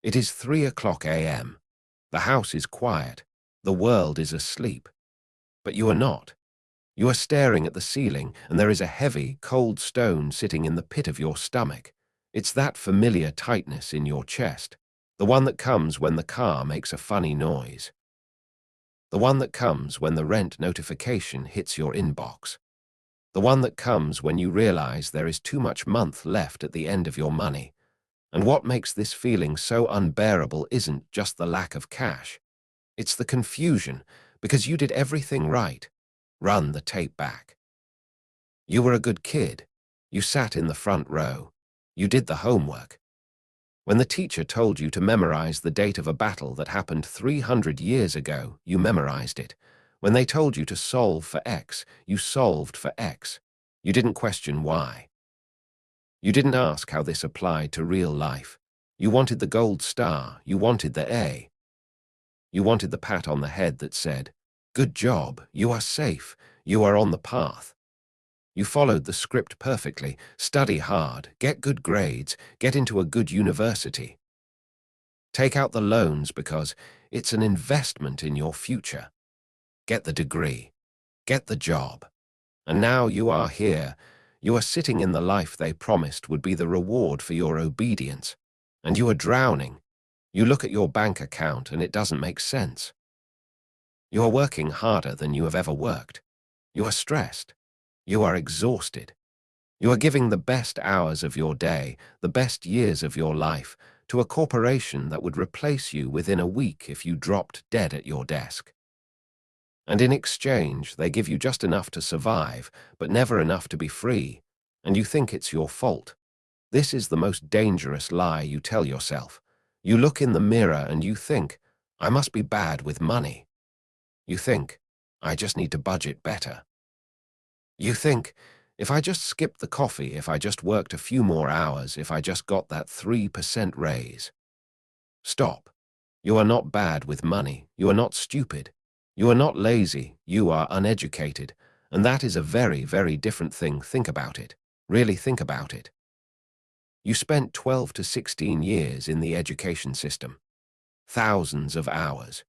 It is 3 o'clock a.m. The house is quiet. The world is asleep. But you are not. You are staring at the ceiling, and there is a heavy, cold stone sitting in the pit of your stomach. It's that familiar tightness in your chest, the one that comes when the car makes a funny noise. The one that comes when the rent notification hits your inbox. The one that comes when you realize there is too much month left at the end of your money. And what makes this feeling so unbearable isn't just the lack of cash. It's the confusion, because you did everything right. Run the tape back. You were a good kid. You sat in the front row. You did the homework. When the teacher told you to memorize the date of a battle that happened 300 years ago, you memorized it. When they told you to solve for X, you solved for X. You didn't question why. You didn't ask how this applied to real life. You wanted the gold star. You wanted the A. You wanted the pat on the head that said, "Good job, you are safe, you are on the path." You followed the script perfectly. Study hard, get good grades, get into a good university. Take out the loans because it's an investment in your future. Get the degree. Get the job. And now you are here. You are sitting in the life they promised would be the reward for your obedience. And you are drowning. You look at your bank account and it doesn't make sense. You are working harder than you have ever worked. You are stressed. You are exhausted. You are giving the best hours of your day, the best years of your life, to a corporation that would replace you within a week if you dropped dead at your desk. And in exchange, they give you just enough to survive, but never enough to be free, and you think it's your fault. This is the most dangerous lie you tell yourself. You look in the mirror and you think, "I must be bad with money." You think, "I just need to budget better." You think, "If I just skipped the coffee, if I just worked a few more hours, if I just got that 3% raise." Stop. You are not bad with money. You are not stupid. You are not lazy. You are uneducated. And that is a very, very different thing. Think about it. Really think about it. You spent 12 to 16 years in the education system. Thousands of hours.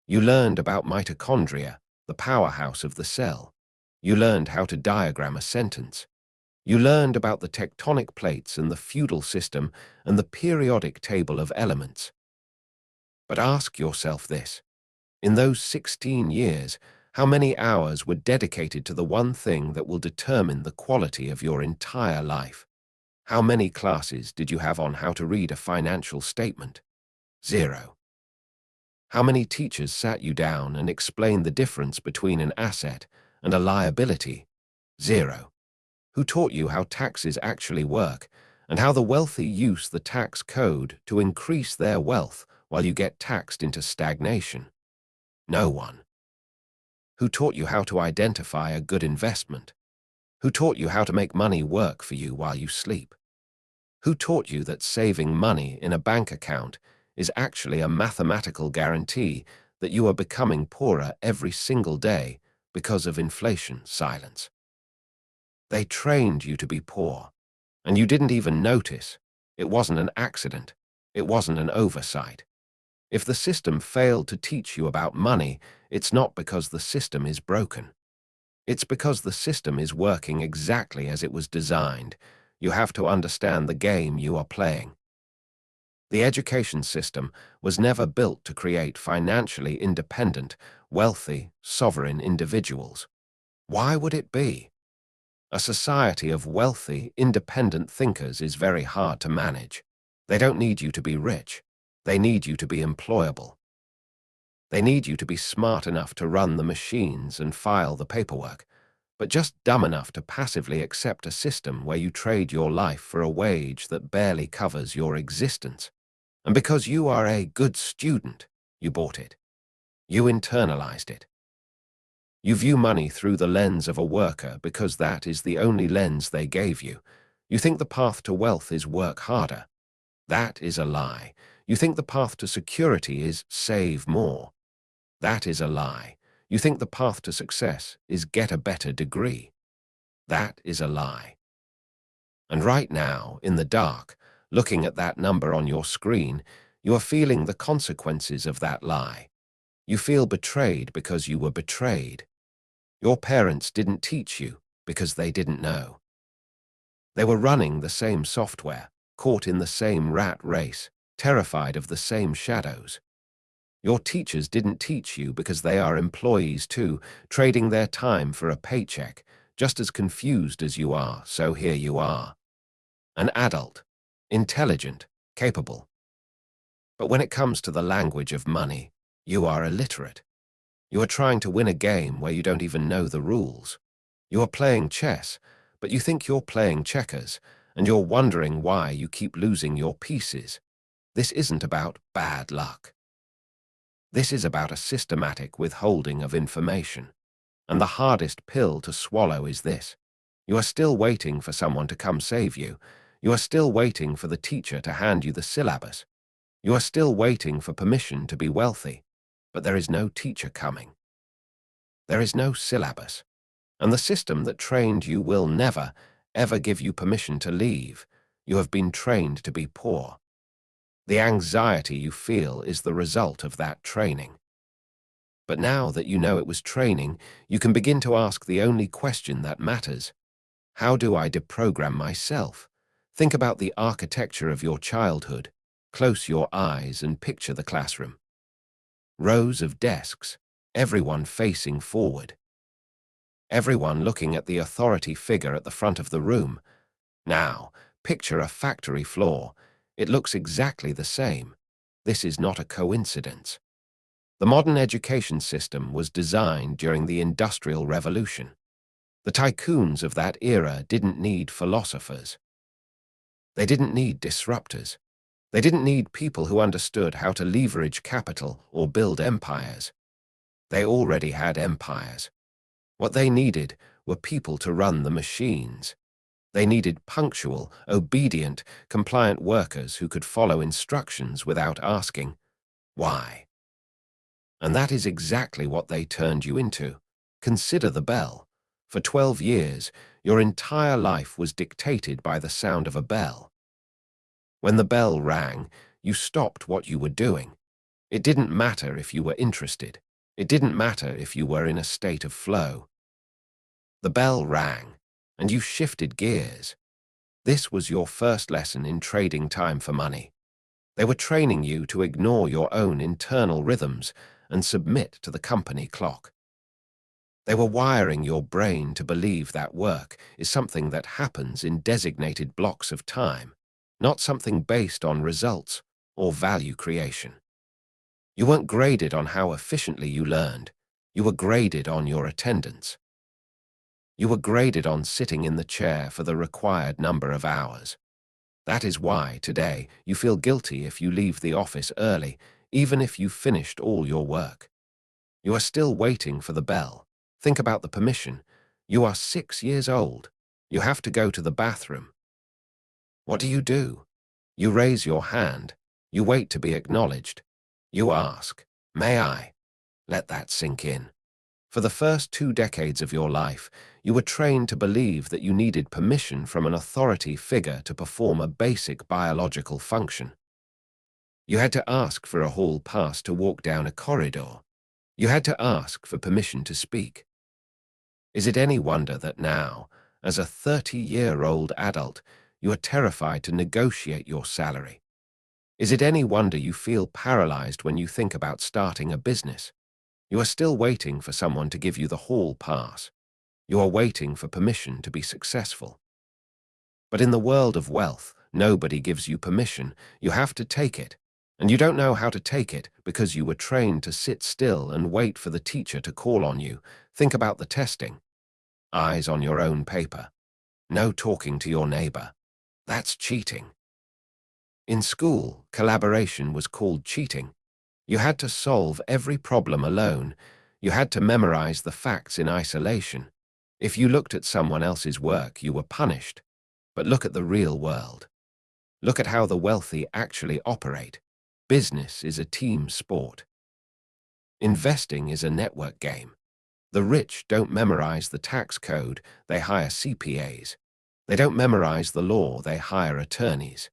You learned about mitochondria, the powerhouse of the cell. You learned how to diagram a sentence. You learned about the tectonic plates and the feudal system and the periodic table of elements. But ask yourself this. In those 16 years, how many hours were dedicated to the one thing that will determine the quality of your entire life? How many classes did you have on how to read a financial statement? 0. How many teachers sat you down and explained the difference between an asset and a liability? 0. Who taught you how taxes actually work and how the wealthy use the tax code to increase their wealth while you get taxed into stagnation? No one. Who taught you how to identify a good investment? Who taught you how to make money work for you while you sleep? Who taught you that saving money in a bank account is actually a mathematical guarantee that you are becoming poorer every single day because of inflation? Silence. They trained you to be poor, and you didn't even notice. It wasn't an accident. It wasn't an oversight. If the system failed to teach you about money, it's not because the system is broken. It's because the system is working exactly as it was designed. You have to understand the game you are playing. The education system was never built to create financially independent, wealthy, sovereign individuals. Why would it be? A society of wealthy, independent thinkers is very hard to manage. They don't need you to be rich. They need you to be employable. They need you to be smart enough to run the machines and file the paperwork, but just dumb enough to passively accept a system where you trade your life for a wage that barely covers your existence. And because you are a good student, you bought it. You internalized it. You view money through the lens of a worker because that is the only lens they gave you. You think the path to wealth is work harder. That is a lie. You think the path to security is save more. That is a lie. You think the path to success is get a better degree. That is a lie. And right now, in the dark, looking at that number on your screen, You are feeling the consequences of that lie. You feel betrayed because you were betrayed. Your parents didn't teach you because they didn't know. They were running the same software, caught in the same rat race, terrified of the same shadows. Your teachers didn't teach you because they are employees too, trading their time for a paycheck, just as confused as you are, so here you are. An adult, intelligent, capable. But when it comes to the language of money, you are illiterate. You are trying to win a game where you don't even know the rules. You are playing chess, but you think you're playing checkers, and you're wondering why you keep losing your pieces. This isn't about bad luck. This is about a systematic withholding of information. And the hardest pill to swallow is this. You are still waiting for someone to come save you. You are still waiting for the teacher to hand you the syllabus. You are still waiting for permission to be wealthy. But there is no teacher coming. There is no syllabus. And the system that trained you will never, ever give you permission to leave. You have been trained to be poor. The anxiety you feel is the result of that training. But now that you know it was training, you can begin to ask the only question that matters. How do I deprogram myself? Think about the architecture of your childhood. Close your eyes and picture the classroom. Rows of desks, everyone facing forward. Everyone looking at the authority figure at the front of the room. Now, picture a factory floor. It looks exactly the same. This is not a coincidence. The modern education system was designed during the Industrial Revolution. The tycoons of that era didn't need philosophers. They didn't need disruptors. They didn't need people who understood how to leverage capital or build empires. They already had empires. What they needed were people to run the machines. They needed punctual, obedient, compliant workers who could follow instructions without asking, why? And that is exactly what they turned you into. Consider the bell. For 12 years, your entire life was dictated by the sound of a bell. When the bell rang, you stopped what you were doing. It didn't matter if you were interested. It didn't matter if you were in a state of flow. The bell rang, and you shifted gears. This was your first lesson in trading time for money. They were training you to ignore your own internal rhythms and submit to the company clock. They were wiring your brain to believe that work is something that happens in designated blocks of time, not something based on results or value creation. You weren't graded on how efficiently you learned. You were graded on your attendance. You were graded on sitting in the chair for the required number of hours. That is why, today, you feel guilty if you leave the office early, even if you finished all your work. You are still waiting for the bell. Think about the permission. You are 6 years old. You have to go to the bathroom. What do? You raise your hand. You wait to be acknowledged. You ask, "May I?" Let that sink in. For the first 2 decades of your life, you were trained to believe that you needed permission from an authority figure to perform a basic biological function. You had to ask for a hall pass to walk down a corridor. You had to ask for permission to speak. Is it any wonder that now, as a 30-year-old adult, you are terrified to negotiate your salary? Is it any wonder you feel paralyzed when you think about starting a business? You are still waiting for someone to give you the hall pass. You are waiting for permission to be successful. But in the world of wealth, nobody gives you permission. You have to take it. And you don't know how to take it because you were trained to sit still and wait for the teacher to call on you. Think about the testing. Eyes on your own paper. No talking to your neighbor. That's cheating. In school, collaboration was called cheating. You had to solve every problem alone. You had to memorize the facts in isolation. If you looked at someone else's work, you were punished. But look at the real world. Look at how the wealthy actually operate. Business is a team sport. Investing is a network game. The rich don't memorize the tax code, they hire CPAs. They don't memorize the law, they hire attorneys.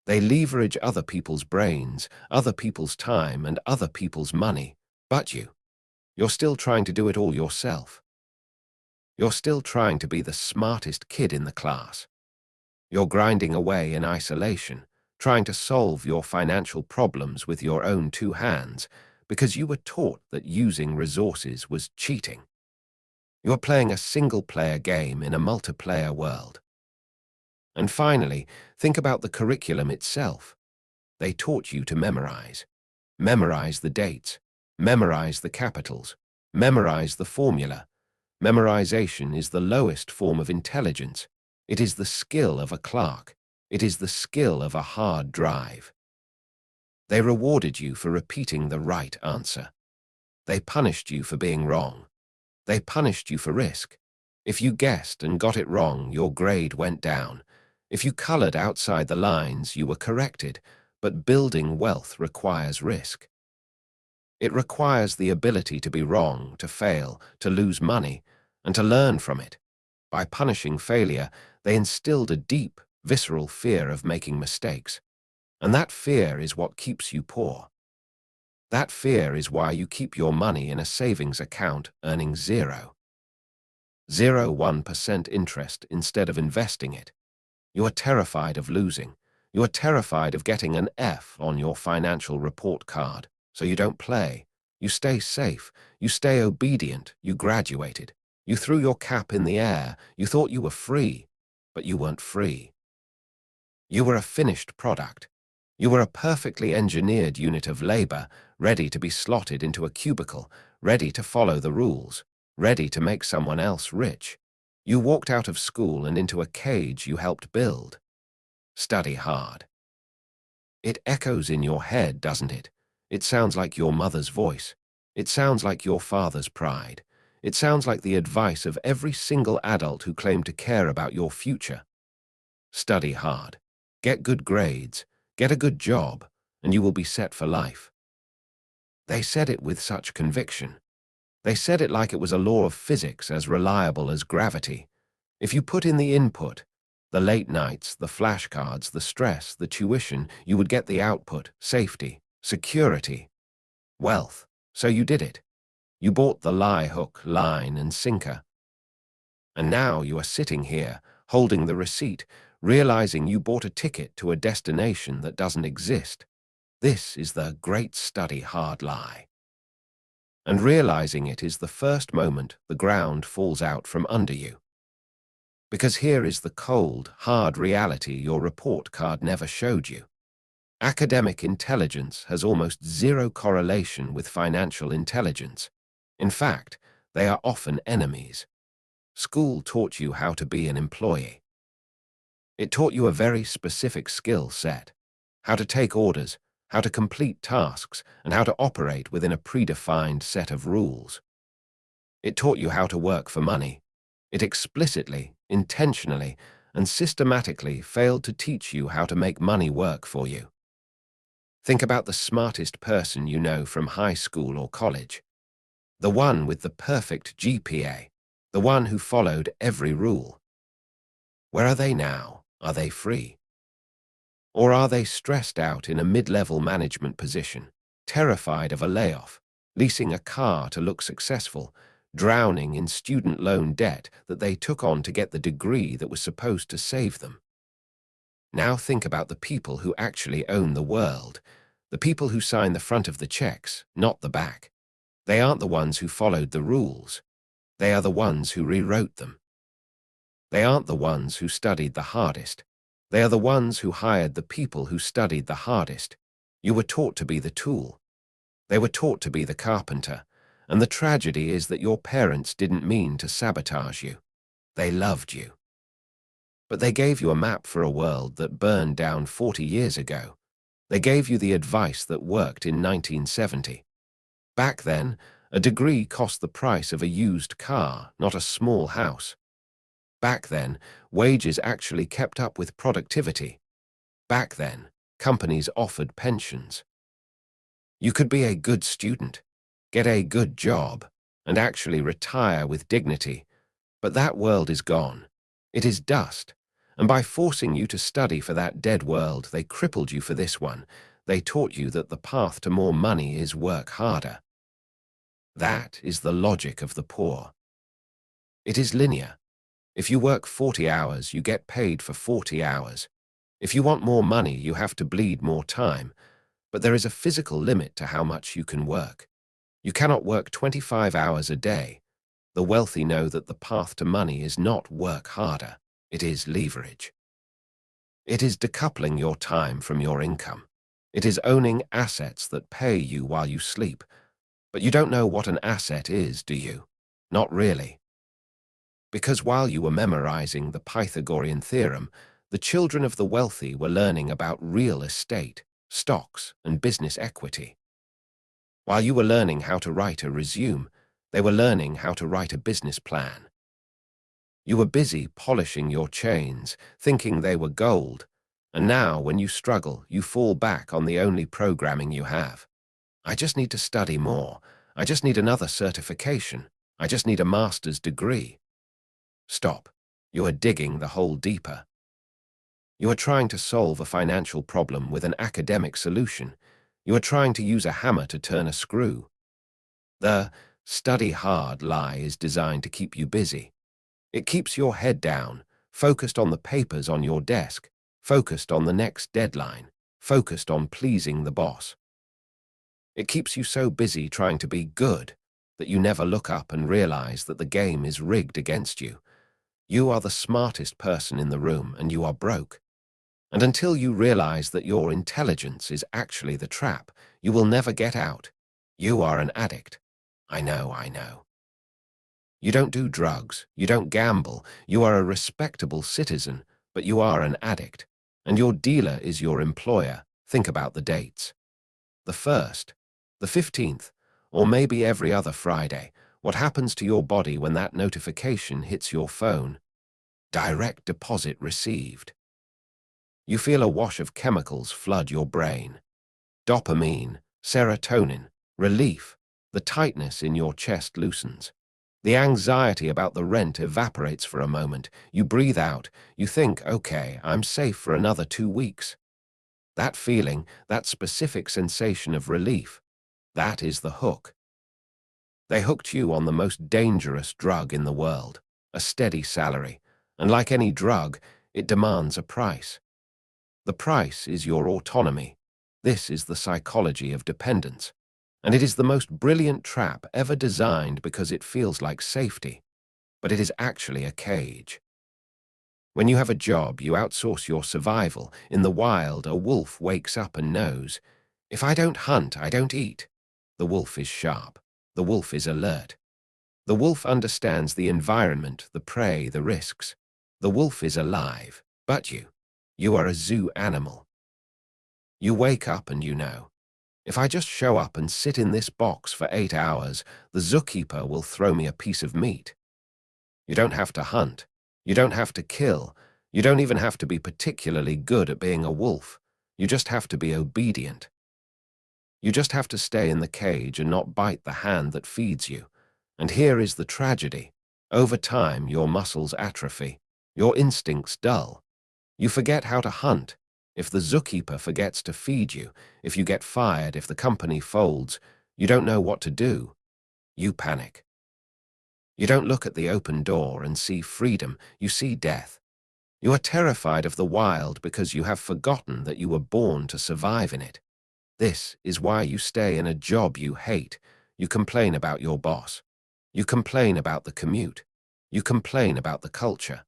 They leverage other people's brains, other people's time, and other people's money. But you're still trying to do it all yourself. You're still trying to be the smartest kid in the class. You're grinding away in isolation, trying to solve your financial problems with your own two hands because you were taught that using resources was cheating. You're playing a single-player game in a multiplayer world. And finally, think about the curriculum itself. They taught you to memorize. Memorize the dates. Memorize the capitals. Memorize the formula. Memorization is the lowest form of intelligence. It is the skill of a clerk. It is the skill of a hard drive. They rewarded you for repeating the right answer. They punished you for being wrong. They punished you for risk. If you guessed and got it wrong, your grade went down. If you colored outside the lines, you were corrected. But building wealth requires risk. It requires the ability to be wrong, to fail, to lose money, and to learn from it. By punishing failure, they instilled a deep, visceral fear of making mistakes. And that fear is what keeps you poor. That fear is why you keep your money in a savings account earning 0.01% interest instead of investing it. You are terrified of losing. You are terrified of getting an F on your financial report card, so you don't play. You stay safe. You stay obedient. You graduated. You threw your cap in the air. You thought you were free, but you weren't free. You were a finished product. You were a perfectly engineered unit of labor, ready to be slotted into a cubicle, ready to follow the rules, ready to make someone else rich. You walked out of school and into a cage you helped build. Study hard. It echoes in your head, doesn't it? It sounds like your mother's voice. It sounds like your father's pride. It sounds like the advice of every single adult who claimed to care about your future. Study hard. Get good grades. Get a good job, and you will be set for life. They said it with such conviction. They said it like it was a law of physics as reliable as gravity. If you put in the input, the late nights, the flashcards, the stress, the tuition, you would get the output, safety, security, wealth. So you did it. You bought the lie hook, line, and sinker. And now you are sitting here, holding the receipt, realizing you bought a ticket to a destination that doesn't exist. This is the great study hard lie. And realizing it is the first moment the ground falls out from under you. Because here is the cold, hard reality your report card never showed you. Academic intelligence has almost zero correlation with financial intelligence. In fact, they are often enemies. School taught you how to be an employee. It taught you a very specific skill set, how to take orders, how to complete tasks, and how to operate within a predefined set of rules. It taught you how to work for money. It explicitly, intentionally, and systematically failed to teach you how to make money work for you. Think about the smartest person you know from high school or college. The one with the perfect GPA. The one who followed every rule. Where are they now? Are they free? Or are they stressed out in a mid-level management position, terrified of a layoff, leasing a car to look successful, drowning in student loan debt that they took on to get the degree that was supposed to save them? Now think about the people who actually own the world, the people who sign the front of the checks, not the back. They aren't the ones who followed the rules. They are the ones who rewrote them. They aren't the ones who studied the hardest. They are the ones who hired the people who studied the hardest. You were taught to be the tool. They were taught to be the carpenter. And the tragedy is that your parents didn't mean to sabotage you. They loved you. But they gave you a map for a world that burned down 40 years ago. They gave you the advice that worked in 1970. Back then, a degree cost the price of a used car, not a small house. Back then, wages actually kept up with productivity. Back then, companies offered pensions. You could be a good student, get a good job, and actually retire with dignity. But that world is gone. It is dust. And by forcing you to study for that dead world, they crippled you for this one. They taught you that the path to more money is work harder. That is the logic of the poor. It is linear. If you work 40 hours, you get paid for 40 hours. If you want more money, you have to bleed more time. But there is a physical limit to how much you can work. You cannot work 25 hours a day. The wealthy know that the path to money is not work harder. It is leverage. It is decoupling your time from your income. It is owning assets that pay you while you sleep. But you don't know what an asset is, do you? Not really. Because while you were memorizing the Pythagorean theorem, the children of the wealthy were learning about real estate, stocks, and business equity. While you were learning how to write a resume, they were learning how to write a business plan. You were busy polishing your chains, thinking they were gold, and now, when you struggle, you fall back on the only programming you have. I just need to study more. I just need another certification. I just need a master's degree. Stop. You are digging the hole deeper. You are trying to solve a financial problem with an academic solution. You are trying to use a hammer to turn a screw. The study hard lie is designed to keep you busy. It keeps your head down, focused on the papers on your desk, focused on the next deadline, focused on pleasing the boss. It keeps you so busy trying to be good that you never look up and realize that the game is rigged against you. You are the smartest person in the room and you are broke. And until you realize that your intelligence is actually the trap, you will never get out. You are an addict. I know. You don't do drugs, you don't gamble, you are a respectable citizen, but you are an addict. And your dealer is your employer. Think about the dates. The 1st, the 15th, or maybe every other Friday. What happens to your body when that notification hits your phone? Direct deposit received. You feel a wash of chemicals flood your brain. Dopamine, serotonin, relief. The tightness in your chest loosens. The anxiety about the rent evaporates for a moment. You breathe out. You think, okay, I'm safe for another 2 weeks. That feeling, that specific sensation of relief, that is the hook. They hooked you on the most dangerous drug in the world, a steady salary, and like any drug, it demands a price. The price is your autonomy. This is the psychology of dependence, and it is the most brilliant trap ever designed because it feels like safety, but it is actually a cage. When you have a job, you outsource your survival. In the wild, a wolf wakes up and knows, if I don't hunt, I don't eat. The wolf is sharp. The wolf is alert. The wolf understands the environment, the prey, the risks. The wolf is alive, but you are a zoo animal. You wake up and you know, if I just show up and sit in this box for 8 hours, the zookeeper will throw me a piece of meat. You don't have to hunt. You don't have to kill. You don't even have to be particularly good at being a wolf. You just have to be obedient. You just have to stay in the cage and not bite the hand that feeds you. And here is the tragedy. Over time, your muscles atrophy. Your instincts dull. You forget how to hunt. If the zookeeper forgets to feed you, if you get fired, if the company folds, you don't know what to do. You panic. You don't look at the open door and see freedom, you see death. You are terrified of the wild because you have forgotten that you were born to survive in it. This is why you stay in a job you hate. You complain about your boss. You complain about the commute. You complain about the culture.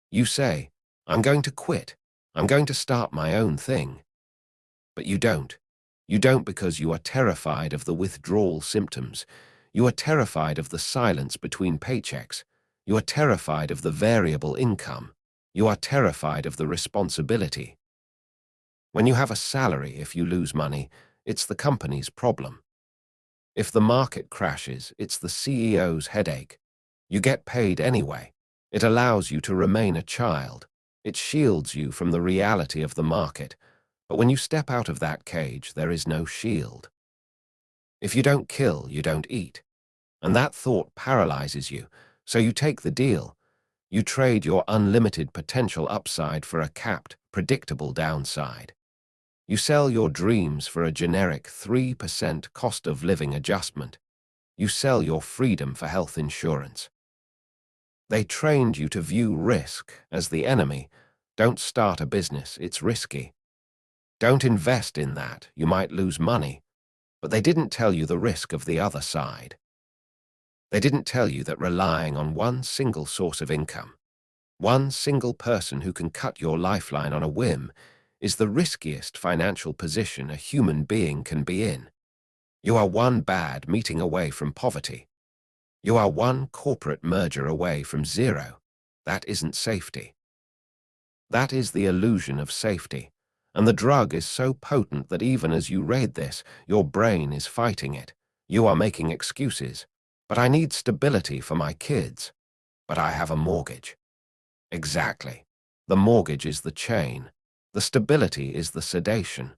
You say, I'm going to quit. I'm going to start my own thing. But you don't. You don't because you are terrified of the withdrawal symptoms. You are terrified of the silence between paychecks. You are terrified of the variable income. You are terrified of the responsibility. When you have a salary, if you lose money, it's the company's problem. If the market crashes, it's the CEO's headache. You get paid anyway. It allows you to remain a child. It shields you from the reality of the market. But when you step out of that cage, there is no shield. If you don't kill, you don't eat. And that thought paralyzes you, so you take the deal. You trade your unlimited potential upside for a capped, predictable downside. You sell your dreams for a generic 3% cost of living adjustment. You sell your freedom for health insurance. They trained you to view risk as the enemy. Don't start a business, it's risky. Don't invest in that, you might lose money. But they didn't tell you the risk of the other side. They didn't tell you that relying on one single source of income, one single person who can cut your lifeline on a whim, is the riskiest financial position a human being can be in. You are one bad meeting away from poverty. You are one corporate merger away from zero. That isn't safety. That is the illusion of safety. And the drug is so potent that even as you read this, your brain is fighting it. You are making excuses. But I need stability for my kids. But I have a mortgage. Exactly. The mortgage is the chain. The stability is the sedation.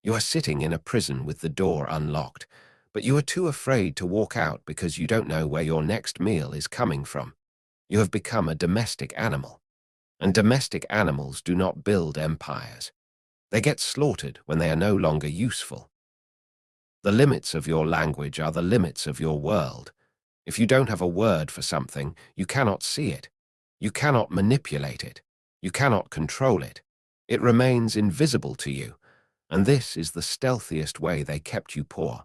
You are sitting in a prison with the door unlocked, but you are too afraid to walk out because you don't know where your next meal is coming from. You have become a domestic animal. And domestic animals do not build empires. They get slaughtered when they are no longer useful. The limits of your language are the limits of your world. If you don't have a word for something, you cannot see it. You cannot manipulate it. You cannot control it. It remains invisible to you, and this is the stealthiest way they kept you poor.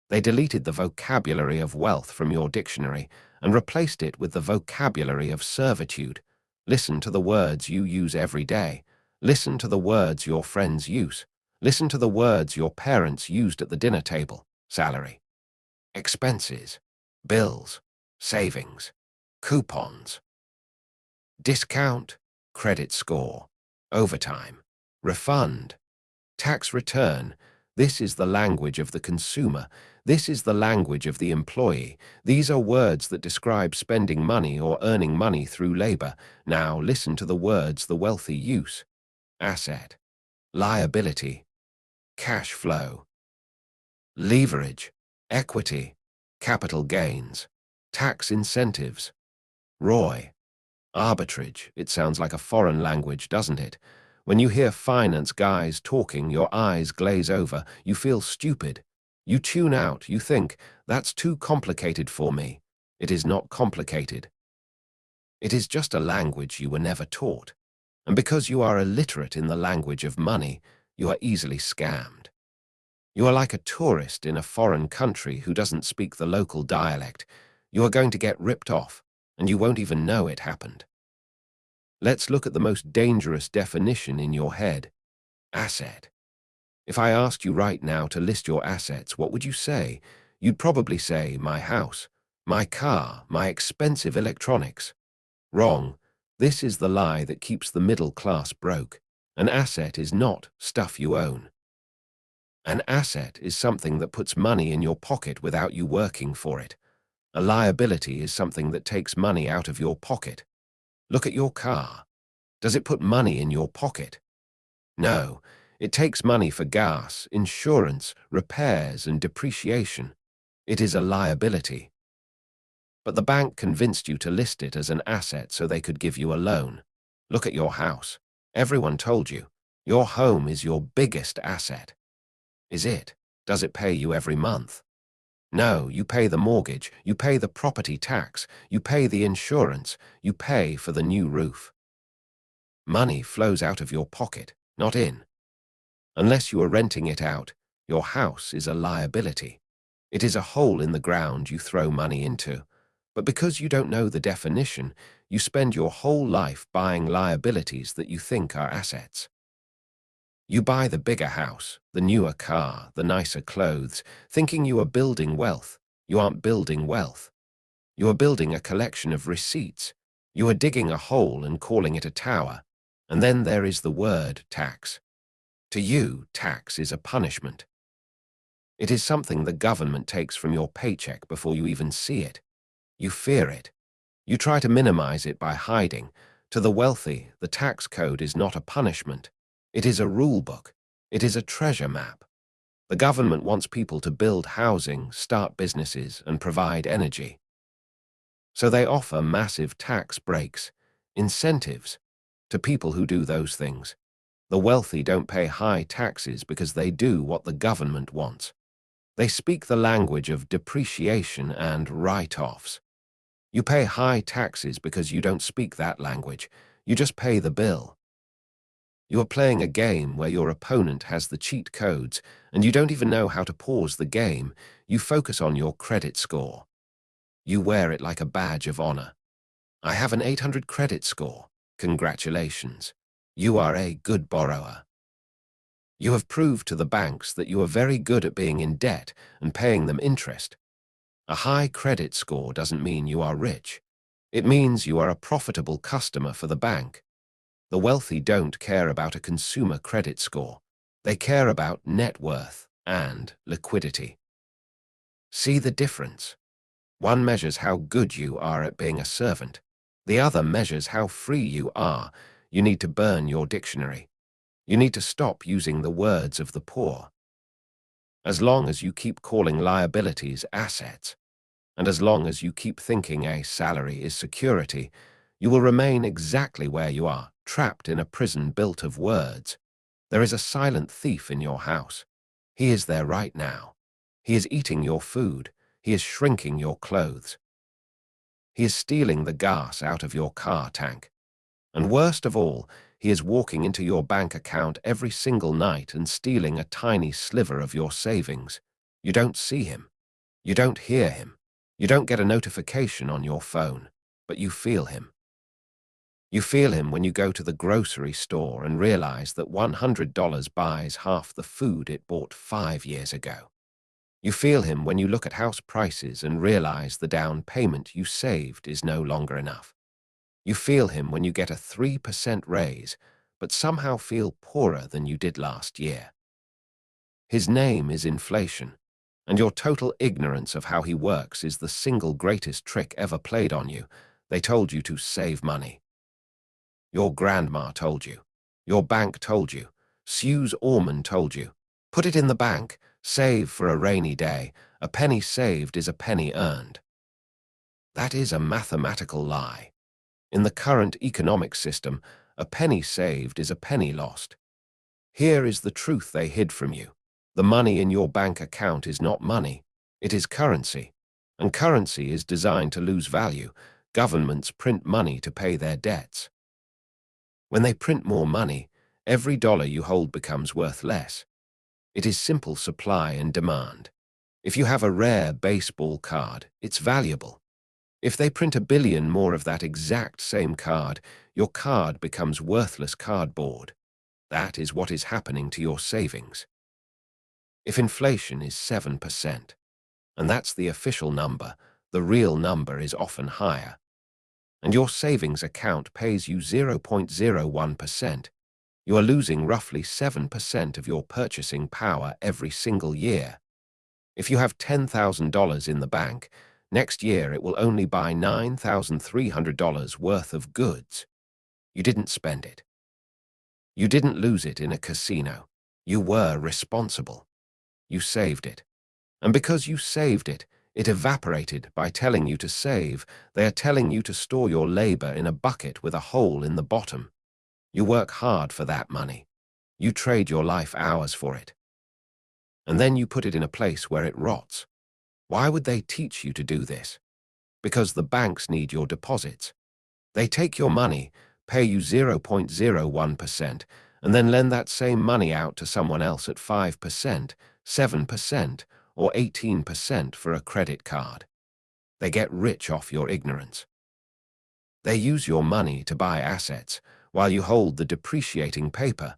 They deleted the vocabulary of wealth from your dictionary and replaced it with the vocabulary of servitude. Listen to the words you use every day. Listen to the words your friends use. Listen to the words your parents used at the dinner table. Salary, expenses, bills, savings, coupons, discount, credit score, overtime, refund, tax return. This is the language of the consumer. This is the language of the employee. These are words that describe spending money or earning money through labor. Now listen to the words the wealthy use. Asset, liability, cash flow, leverage, equity, capital gains, tax incentives, ROI, arbitrage. It sounds like a foreign language, doesn't it? When you hear finance guys talking, your eyes glaze over, you feel stupid. You tune out, you think, that's too complicated for me. It is not complicated. It is just a language you were never taught. And because you are illiterate in the language of money, you are easily scammed. You are like a tourist in a foreign country who doesn't speak the local dialect. You are going to get ripped off, and you won't even know it happened. Let's look at the most dangerous definition in your head. Asset. If I asked you right now to list your assets, what would you say? You'd probably say, my house, my car, my expensive electronics. Wrong. This is the lie that keeps the middle class broke. An asset is not stuff you own. An asset is something that puts money in your pocket without you working for it. A liability is something that takes money out of your pocket. Look at your car. Does it put money in your pocket? No, it takes money for gas, insurance, repairs, and depreciation. It is a liability. But the bank convinced you to list it as an asset so they could give you a loan. Look at your house. Everyone told you. Your home is your biggest asset. Is it? Does it pay you every month? No, you pay the mortgage, you pay the property tax, you pay the insurance, you pay for the new roof. Money flows out of your pocket, not in. Unless you are renting it out, your house is a liability. It is a hole in the ground you throw money into. But because you don't know the definition, you spend your whole life buying liabilities that you think are assets. You buy the bigger house, the newer car, the nicer clothes, thinking you are building wealth. You aren't building wealth. You are building a collection of receipts. You are digging a hole and calling it a tower. And then there is the word tax. To you, tax is a punishment. It is something the government takes from your paycheck before you even see it. You fear it. You try to minimize it by hiding. To the wealthy, the tax code is not a punishment. It is a rule book. It is a treasure map. The government wants people to build housing, start businesses, and provide energy. So they offer massive tax breaks, incentives, to people who do those things. The wealthy don't pay high taxes because they do what the government wants. They speak the language of depreciation and write-offs. You pay high taxes because you don't speak that language. You just pay the bill. You are playing a game where your opponent has the cheat codes and you don't even know how to pause the game. You focus on your credit score. You wear it like a badge of honor. I have an 800 credit score. Congratulations. You are a good borrower. You have proved to the banks that you are very good at being in debt and paying them interest. A high credit score doesn't mean you are rich. It means you are a profitable customer for the bank. The wealthy don't care about a consumer credit score. They care about net worth and liquidity. See the difference? One measures how good you are at being a servant. The other measures how free you are. You need to burn your dictionary. You need to stop using the words of the poor. As long as you keep calling liabilities assets, and as long as you keep thinking a salary is security, you will remain exactly where you are, trapped in a prison built of words. There is a silent thief in your house. He is there right now. He is eating your food. He is shrinking your clothes. He is stealing the gas out of your car tank. And worst of all, he is walking into your bank account every single night and stealing a tiny sliver of your savings. You don't see him. You don't hear him. You don't get a notification on your phone, but you feel him. You feel him when you go to the grocery store and realize that $100 buys half the food it bought 5 years ago. You feel him when you look at house prices and realize the down payment you saved is no longer enough. You feel him when you get a 3% raise, but somehow feel poorer than you did last year. His name is inflation, and your total ignorance of how he works is the single greatest trick ever played on you. They told you to save money. Your grandma told you. Your bank told you. Suze Orman told you. Put it in the bank, save for a rainy day. A penny saved is a penny earned. That is a mathematical lie. In the current economic system, a penny saved is a penny lost. Here is the truth they hid from you. The money in your bank account is not money. It is currency. And currency is designed to lose value. Governments print money to pay their debts. When they print more money, every dollar you hold becomes worth less. It is simple supply and demand. If you have a rare baseball card, it's valuable. If they print 1 billion more of that exact same card, your card becomes worthless cardboard. That is what is happening to your savings. If inflation is 7%, and that's the official number, the real number is often higher, and your savings account pays you 0.01%, you are losing roughly 7% of your purchasing power every single year. If you have $10,000 in the bank, next year it will only buy $9,300 worth of goods. You didn't spend it. You didn't lose it in a casino. You were responsible. You saved it. And because you saved it, it evaporated by telling you to save. They are telling you to store your labor in a bucket with a hole in the bottom. You work hard for that money. You trade your life hours for it. And then you put it in a place where it rots. Why would they teach you to do this? Because the banks need your deposits. They take your money, pay you 0.01%, and then lend that same money out to someone else at 5%, 7%, or 18% for a credit card. They get rich off your ignorance. They use your money to buy assets while you hold the depreciating paper.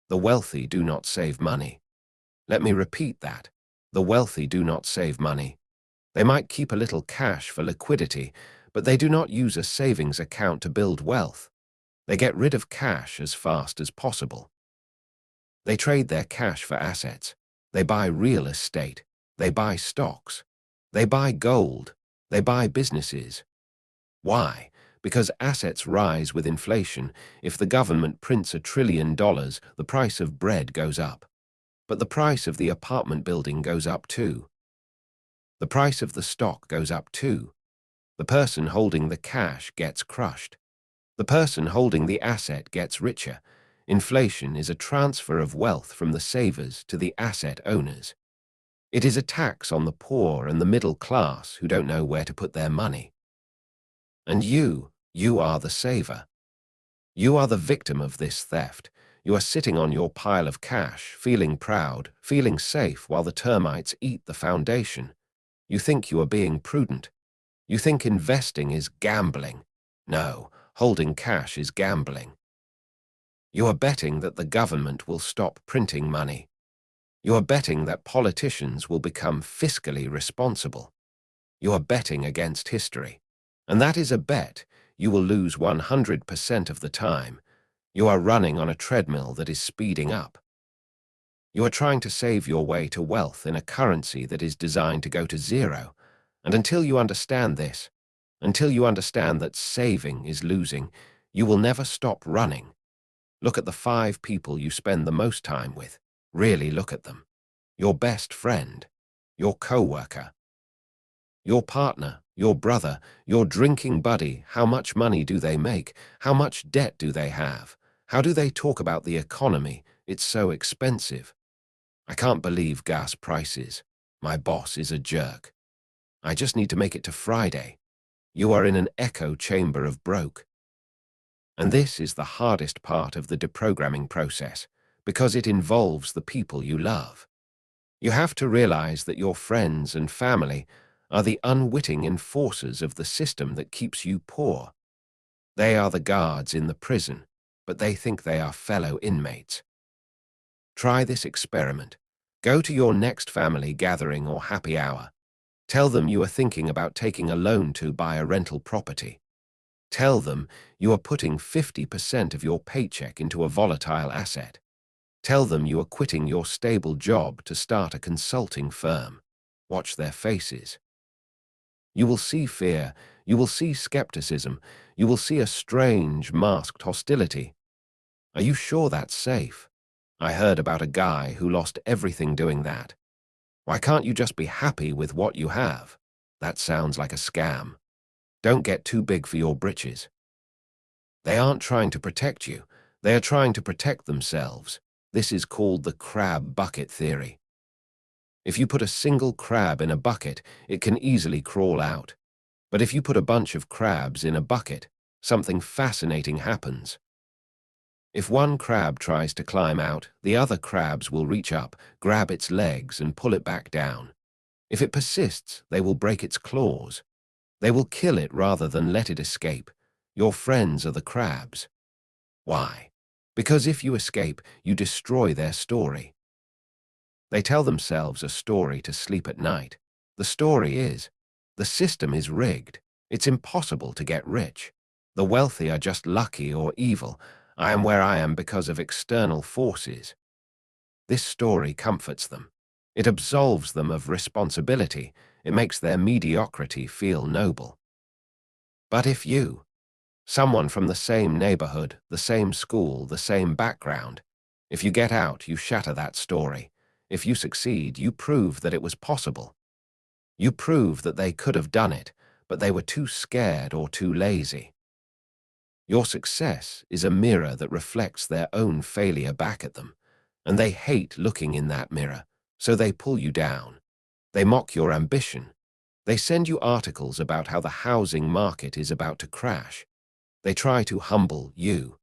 The wealthy do not save money. Let me repeat that. The wealthy do not save money. They might keep a little cash for liquidity, but they do not use a savings account to build wealth. They get rid of cash as fast as possible. They trade their cash for assets. They buy real estate. They buy stocks. They buy gold. They buy businesses. Why? Because assets rise with inflation. If the government prints $1 trillion, the price of bread goes up. But the price of the apartment building goes up too. The price of the stock goes up too. The person holding the cash gets crushed. The person holding the asset gets richer. Inflation is a transfer of wealth from the savers to the asset owners. It is a tax on the poor and the middle class who don't know where to put their money. And you are the saver. You are the victim of this theft. You are sitting on your pile of cash, feeling proud, feeling safe while the termites eat the foundation. You think you are being prudent. You think investing is gambling. No, holding cash is gambling. You are betting that the government will stop printing money. You are betting that politicians will become fiscally responsible. You are betting against history. And that is a bet you will lose 100% of the time. You are running on a treadmill that is speeding up. You are trying to save your way to wealth in a currency that is designed to go to zero. And until you understand this, until you understand that saving is losing, you will never stop running. Look at the 5 people you spend the most time with. Really look at them. Your best friend, your co-worker, your partner, your brother, your drinking buddy. How much money do they make? How much debt do they have? How do they talk about the economy? It's so expensive. I can't believe gas prices. My boss is a jerk. I just need to make it to Friday. You are in an echo chamber of broke. And this is the hardest part of the deprogramming process, because it involves the people you love. You have to realize that your friends and family are the unwitting enforcers of the system that keeps you poor. They are the guards in the prison, but they think they are fellow inmates. Try this experiment. Go to your next family gathering or happy hour. Tell them you are thinking about taking a loan to buy a rental property. Tell them you are putting 50% of your paycheck into a volatile asset. Tell them you are quitting your stable job to start a consulting firm. Watch their faces. You will see fear, you will see skepticism, you will see a strange, masked hostility. Are you sure that's safe? I heard about a guy who lost everything doing that. Why can't you just be happy with what you have? That sounds like a scam. Don't get too big for your britches. They aren't trying to protect you. They are trying to protect themselves. This is called the crab bucket theory. If you put a single crab in a bucket, it can easily crawl out. But if you put a bunch of crabs in a bucket, something fascinating happens. If one crab tries to climb out, the other crabs will reach up, grab its legs, and pull it back down. If it persists, they will break its claws. They will kill it rather than let it escape. Your friends are the crabs. Why? Because if you escape, you destroy their story. They tell themselves a story to sleep at night. The story is, the system is rigged. It's impossible to get rich. The wealthy are just lucky or evil. I am where I am because of external forces. This story comforts them. It absolves them of responsibility. It makes their mediocrity feel noble. But if you, someone from the same neighborhood, the same school, the same background, if you get out, you shatter that story. If you succeed, you prove that it was possible. You prove that they could have done it, but they were too scared or too lazy. Your success is a mirror that reflects their own failure back at them, and they hate looking in that mirror, so they pull you down. They mock your ambition. They send you articles about how the housing market is about to crash. They try to humble you.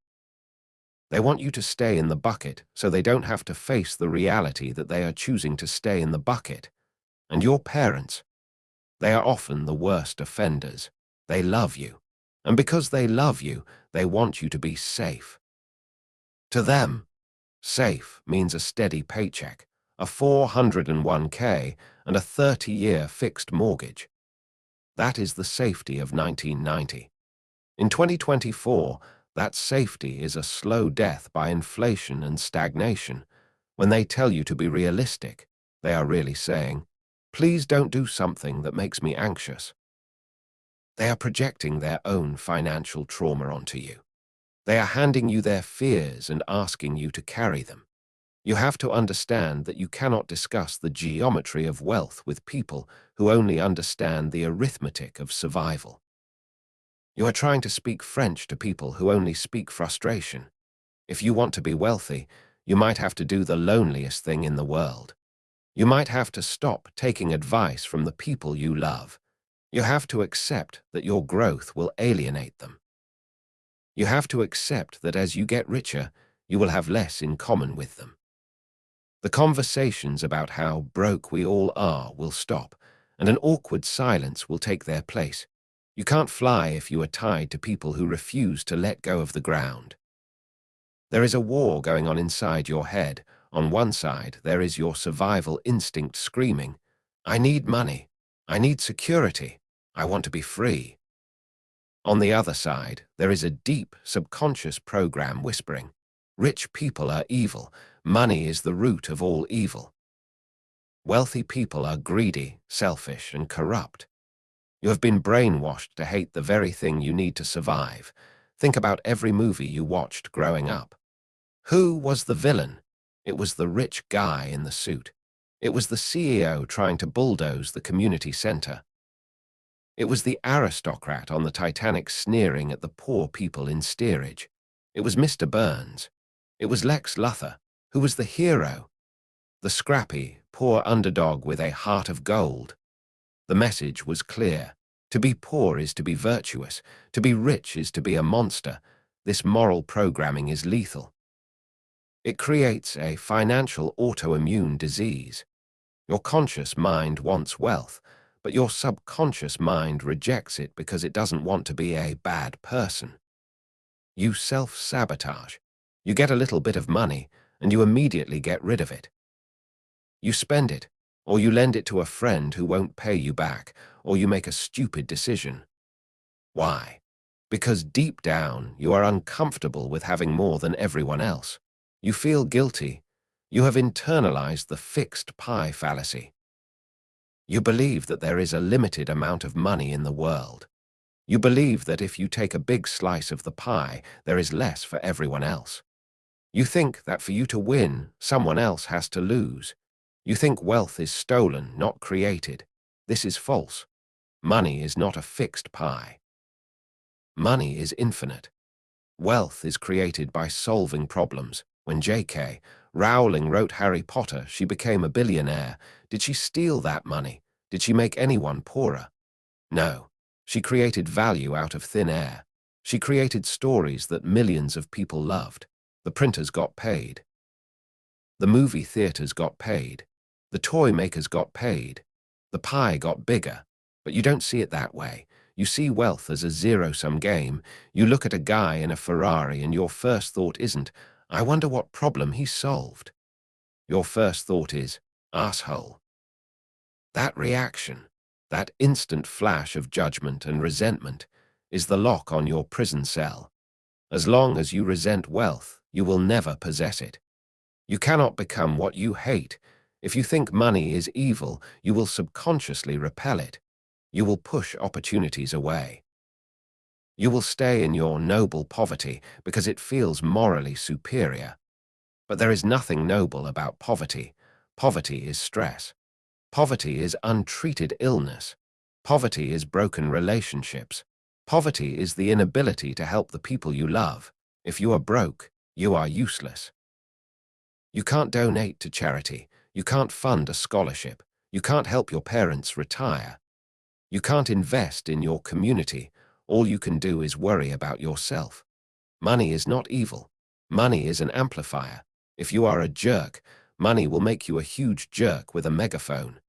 They want you to stay in the bucket so they don't have to face the reality that they are choosing to stay in the bucket. And your parents, they are often the worst offenders. They love you. And because they love you, they want you to be safe. To them, safe means a steady paycheck, a 401k, and a 30-year fixed mortgage. That is the safety of 1990. In 2024, that safety is a slow death by inflation and stagnation. When they tell you to be realistic, they are really saying, please don't do something that makes me anxious. They are projecting their own financial trauma onto you. They are handing you their fears and asking you to carry them. You have to understand that you cannot discuss the geometry of wealth with people who only understand the arithmetic of survival. You are trying to speak French to people who only speak frustration. If you want to be wealthy, you might have to do the loneliest thing in the world. You might have to stop taking advice from the people you love. You have to accept that your growth will alienate them. You have to accept that as you get richer, you will have less in common with them. The conversations about how broke we all are will stop, and an awkward silence will take their place. You can't fly if you are tied to people who refuse to let go of the ground. There is a war going on inside your head. On one side, there is your survival instinct screaming, "I need money. I need security. I want to be free." On the other side, there is a deep, subconscious program whispering, "Rich people are evil. Money is the root of all evil." Wealthy people are greedy, selfish, and corrupt. You have been brainwashed to hate the very thing you need to survive. Think about every movie you watched growing up. Who was the villain? It was the rich guy in the suit. It was the CEO trying to bulldoze the community center. It was the aristocrat on the Titanic sneering at the poor people in steerage. It was Mr. Burns. It was Lex Luthor, who was the hero, the scrappy, poor underdog with a heart of gold. The message was clear. To be poor is to be virtuous. To be rich is to be a monster. This moral programming is lethal. It creates a financial autoimmune disease. Your conscious mind wants wealth, but your subconscious mind rejects it because it doesn't want to be a bad person. You self-sabotage. You get a little bit of money, and you immediately get rid of it. You spend it, or you lend it to a friend who won't pay you back, or you make a stupid decision. Why? Because deep down, you are uncomfortable with having more than everyone else. You feel guilty. You have internalized the fixed pie fallacy. You believe that there is a limited amount of money in the world. You believe that if you take a big slice of the pie, there is less for everyone else. You think that for you to win, someone else has to lose. You think wealth is stolen, not created. This is false. Money is not a fixed pie. Money is infinite. Wealth is created by solving problems. When J.K. Rowling wrote Harry Potter, she became a billionaire. Did she steal that money? Did she make anyone poorer? No. She created value out of thin air. She created stories that millions of people loved. The printers got paid. The movie theaters got paid. The toy makers got paid. The pie got bigger. But you don't see it that way. You see wealth as a zero-sum game. You look at a guy in a Ferrari and your first thought isn't, "I wonder what problem he solved." Your first thought is, "Asshole." That reaction, that instant flash of judgment and resentment, is the lock on your prison cell. As long as you resent wealth, you will never possess it. You cannot become what you hate. If you think money is evil, you will subconsciously repel it. You will push opportunities away. You will stay in your noble poverty because it feels morally superior. But there is nothing noble about poverty. Poverty is stress. Poverty is untreated illness. Poverty is broken relationships. Poverty is the inability to help the people you love. If you are broke, you are useless. You can't donate to charity. You can't fund a scholarship. You can't help your parents retire. You can't invest in your community. All you can do is worry about yourself. Money is not evil. Money is an amplifier. If you are a jerk, money will make you a huge jerk with a megaphone.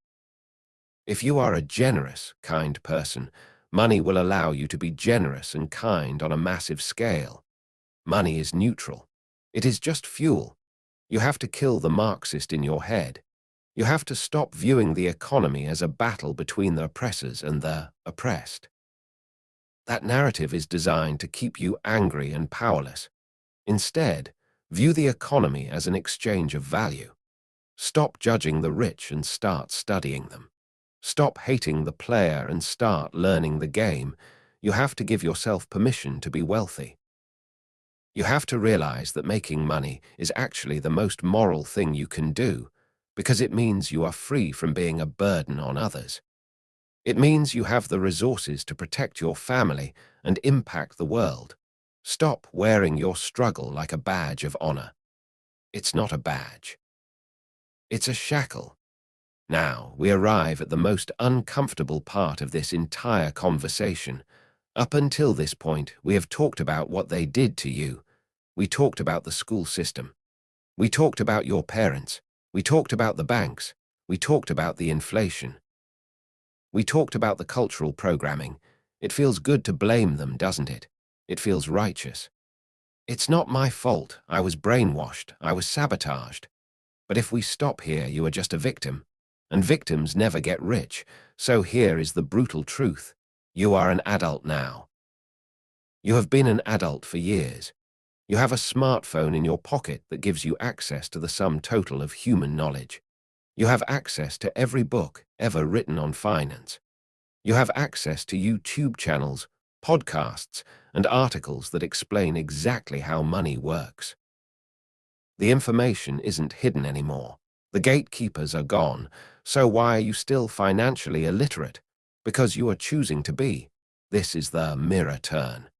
If you are a generous, kind person, money will allow you to be generous and kind on a massive scale. Money is neutral. It is just fuel. You have to kill the Marxist in your head. You have to stop viewing the economy as a battle between the oppressors and the oppressed. That narrative is designed to keep you angry and powerless. Instead, view the economy as an exchange of value. Stop judging the rich and start studying them. Stop hating the player and start learning the game. You have to give yourself permission to be wealthy. You have to realize that making money is actually the most moral thing you can do, because it means you are free from being a burden on others. It means you have the resources to protect your family and impact the world. Stop wearing your struggle like a badge of honor. It's not a badge. It's a shackle. Now, we arrive at the most uncomfortable part of this entire conversation. Up until this point, we have talked about what they did to you. We talked about the school system. We talked about your parents. We talked about the banks. We talked about the inflation. We talked about the cultural programming. It feels good to blame them, doesn't it? It feels righteous. It's not my fault. I was brainwashed. I was sabotaged. But if we stop here, you are just a victim. And victims never get rich. So here is the brutal truth. You are an adult now. You have been an adult for years. You have a smartphone in your pocket that gives you access to the sum total of human knowledge. You have access to every book ever written on finance. You have access to YouTube channels, podcasts, and articles that explain exactly how money works. The information isn't hidden anymore. The gatekeepers are gone, so why are you still financially illiterate? Because you are choosing to be. This is the mirror turn.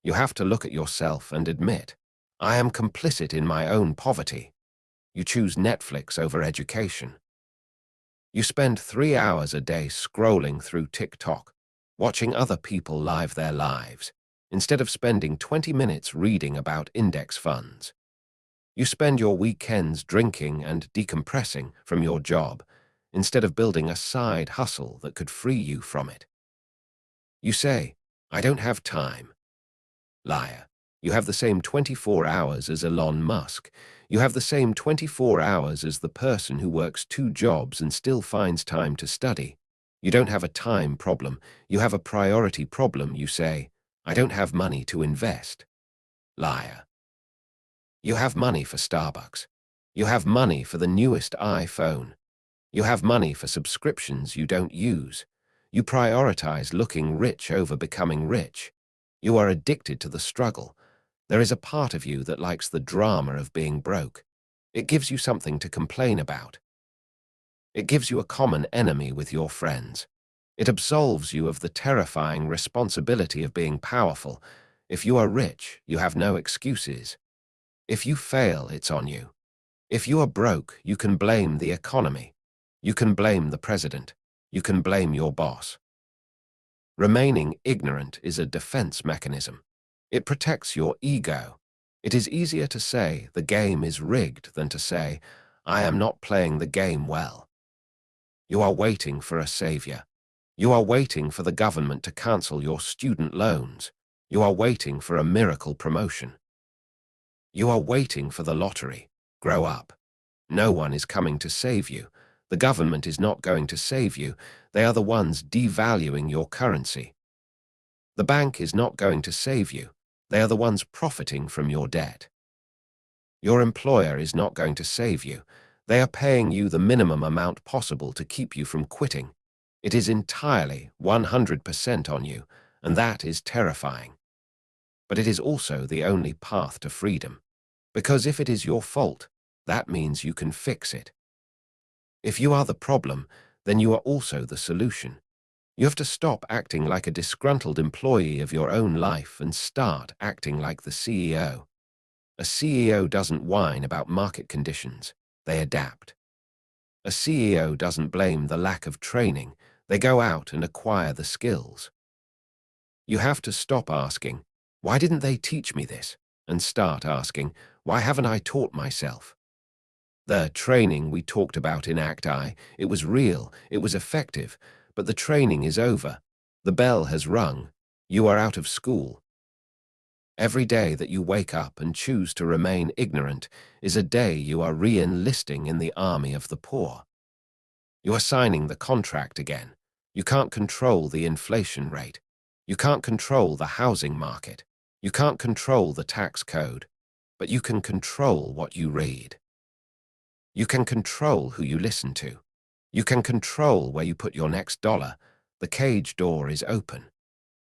You have to look at yourself and admit, I am complicit in my own poverty. You choose Netflix over education. You spend 3 hours a day scrolling through TikTok, watching other people live their lives, instead of spending 20 minutes reading about index funds. You spend your weekends drinking and decompressing from your job, instead of building a side hustle that could free you from it. You say, I don't have time. Liar. You have the same 24 hours as Elon Musk. You have the same 24 hours as the person who works 2 jobs and still finds time to study. You don't have a time problem. You have a priority problem. You say, I don't have money to invest. Liar. You have money for Starbucks. You have money for the newest iPhone. You have money for subscriptions you don't use. You prioritize looking rich over becoming rich. You are addicted to the struggle. There is a part of you that likes the drama of being broke. It gives you something to complain about. It gives you a common enemy with your friends. It absolves you of the terrifying responsibility of being powerful. If you are rich, you have no excuses. If you fail, it's on you. If you are broke, you can blame the economy. You can blame the president. You can blame your boss. Remaining ignorant is a defense mechanism. It protects your ego. It is easier to say the game is rigged than to say, I am not playing the game well. You are waiting for a savior. You are waiting for the government to cancel your student loans. You are waiting for a miracle promotion. You are waiting for the lottery. Grow up. No one is coming to save you. The government is not going to save you. They are the ones devaluing your currency. The bank is not going to save you. They are the ones profiting from your debt. Your employer is not going to save you. They are paying you the minimum amount possible to keep you from quitting. It is entirely 100% on you, and that is terrifying. But it is also the only path to freedom. Because if it is your fault, that means you can fix it. If you are the problem, then you are also the solution. You have to stop acting like a disgruntled employee of your own life and start acting like the CEO. A CEO doesn't whine about market conditions. They adapt. A CEO doesn't blame the lack of training. They go out and acquire the skills. You have to stop asking, why didn't they teach me this? And start asking, why haven't I taught myself? The training we talked about in Act I, it was real, it was effective, but the training is over. The bell has rung. You are out of school. Every day that you wake up and choose to remain ignorant is a day you are re-enlisting in the army of the poor. You are signing the contract again. You can't control the inflation rate. You can't control the housing market. You can't control the tax code, but you can control what you read. You can control who you listen to. You can control where you put your next dollar. The cage door is open.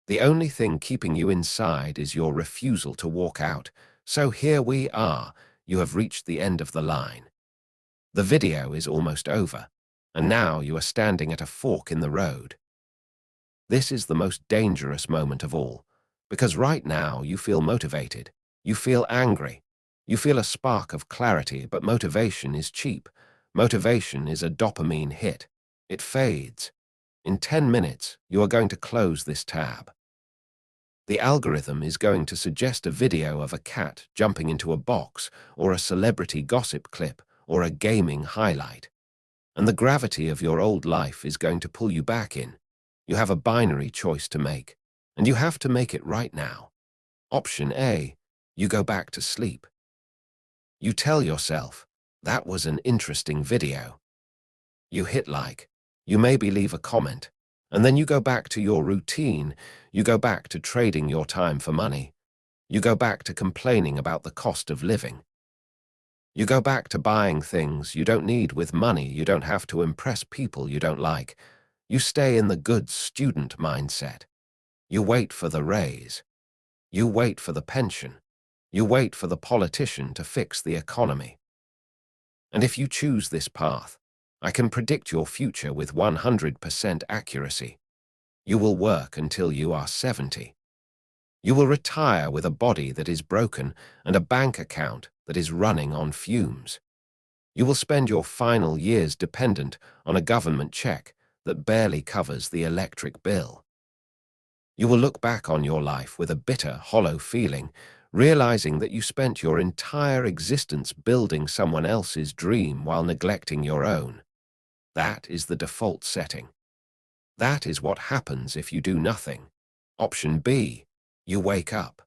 The only thing keeping you inside is your refusal to walk out. So here we are. You have reached the end of the line. The video is almost over. and now you are standing at a fork in the road. This is the most dangerous moment of all, because right now you feel motivated, you feel angry, you feel a spark of clarity, but motivation is cheap. Motivation is a dopamine hit. It fades. In 10 minutes, you are going to close this tab. The algorithm is going to suggest a video of a cat jumping into a box, or a celebrity gossip clip, or a gaming highlight. And the gravity of your old life is going to pull you back in. You have a binary choice to make, and you have to make it right now. Option A, you go back to sleep. You tell yourself, that was an interesting video. You hit like, you maybe leave a comment, and then you go back to your routine. You go back to trading your time for money. You go back to complaining about the cost of living. You go back to buying things you don't need with money you don't have to impress people you don't like. You stay in the good student mindset. You wait for the raise. You wait for the pension. You wait for the politician to fix the economy. And if you choose this path, I can predict your future with 100% accuracy. You will work until you are 70. You will retire with a body that is broken and a bank account that is running on fumes. You will spend your final years dependent on a government check that barely covers the electric bill. You will look back on your life with a bitter, hollow feeling, realizing that you spent your entire existence building someone else's dream while neglecting your own. That is the default setting. That is what happens if you do nothing. Option B, you wake up.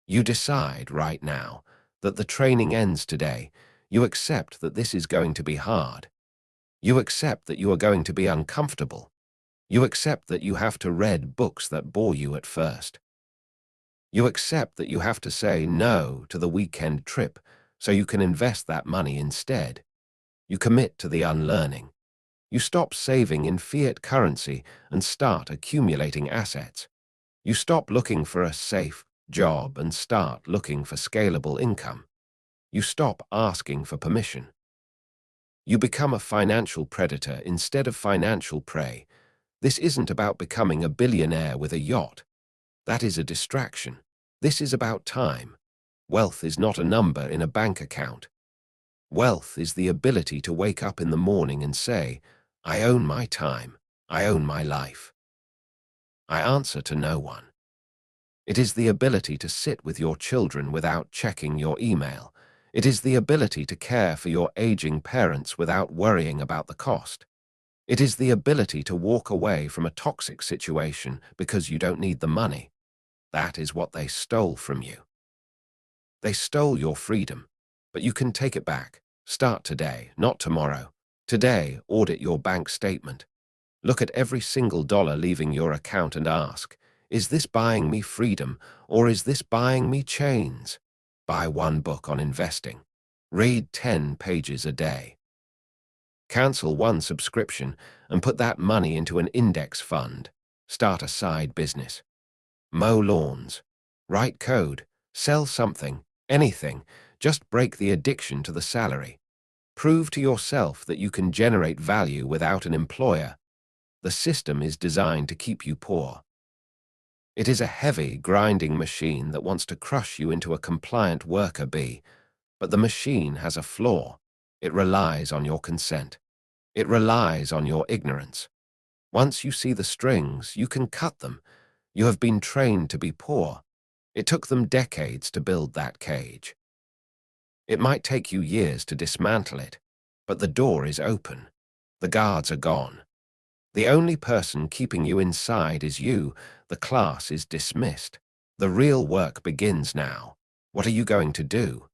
You decide right now that the training ends today. You accept that this is going to be hard. You accept that you are going to be uncomfortable. You accept that you have to read books that bore you at first. You accept that you have to say no to the weekend trip so you can invest that money instead. You commit to the unlearning. You stop saving in fiat currency and start accumulating assets. You stop looking for a safe job and start looking for scalable income. You stop asking for permission. You become a financial predator instead of financial prey. This isn't about becoming a billionaire with a yacht. That is a distraction. This is about time. Wealth is not a number in a bank account. Wealth is the ability to wake up in the morning and say, I own my time. I own my life. I answer to no one. It is the ability to sit with your children without checking your email. It is the ability to care for your aging parents without worrying about the cost. It is the ability to walk away from a toxic situation because you don't need the money. That is what they stole from you. They stole your freedom, but you can take it back. Start today, not tomorrow. Today, audit your bank statement. Look at every single dollar leaving your account and ask, is this buying me freedom or is this buying me chains? Buy one book on investing. Read 10 pages a day. Cancel one subscription and put that money into an index fund. Start a side business. Mow lawns. Write code. Sell something. Anything. Just break the addiction to the salary. Prove to yourself that you can generate value without an employer. The system is designed to keep you poor. It is a heavy, grinding machine that wants to crush you into a compliant worker bee, but the machine has a flaw. It relies on your consent. It relies on your ignorance. Once you see the strings, you can cut them. You have been trained to be poor. It took them decades to build that cage. It might take you years to dismantle it, but the door is open. The guards are gone. The only person keeping you inside is you. The class is dismissed. The real work begins now. What are you going to do?